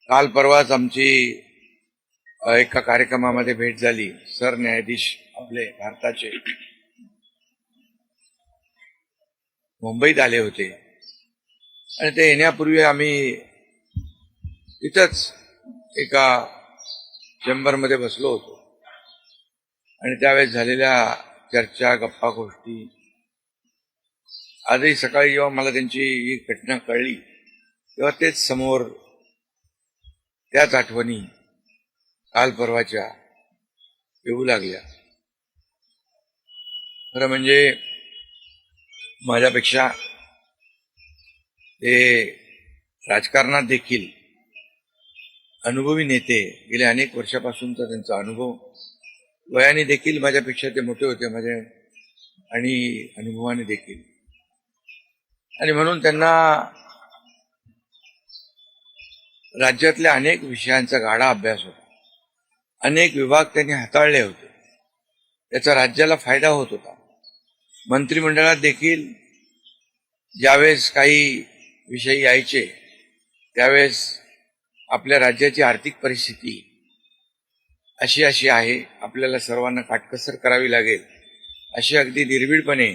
काल परवाच आमची एका कार्यक्रमामध्ये भेट झाली. सरन्यायाधीश आपले भारताचे मुंबईत आले होते आणि ते येण्यापूर्वी आम्ही इथंच एका चेंबरमध्ये बसलो होतो आणि त्यावेळेस झालेल्या चर्चा गप्पा गोष्टी आजही सकाळी जेव्हा मला त्यांची ही घटना कळली तेव्हा तेच समोर त्याच आठवणी काल परवाच्या येऊ लागल्या. खरं म्हणजे माझ्यापेक्षा ते राजकारणात देखील अनुभवी नेते, गेल्या अनेक वर्षापासूनचा त्यांचा अनुभव, वयाने देखील माझ्यापेक्षा ते मोठे होते माझे आणि अनुभवाने देखील, आणि म्हणून त्यांना राज्यातल्या अनेक विषयांचा गाढा अभ्यास होता. अनेक विभाग त्यांनी हाताळले होते, त्याचा राज्याला फायदा होत होता. मंत्रिमंडळात देखील ज्यावेळेस काही विषय यायचे त्यावेळेस आपल्या राज्याची आर्थिक परिस्थिती अशी आहे, आपल्याला सर्वांना काटकसर करावी लागेल, अशी अगदी निर्भीडपणे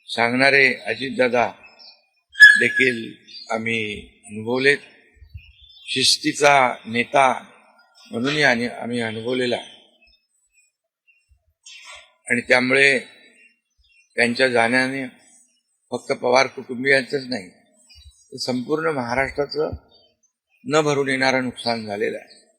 सांगणारे अजितदादा देखील आम्ही अनुभवलेत. शिस्तीचा नेता म्हणूनही आम्ही अनुभवलेला आणि त्यामुळे त्यांच्या जाण्याने फक्त पवार कुटुंबियांचंच नाही तर संपूर्ण महाराष्ट्राचं न भरून येणारं नुकसान झालेलं आहे.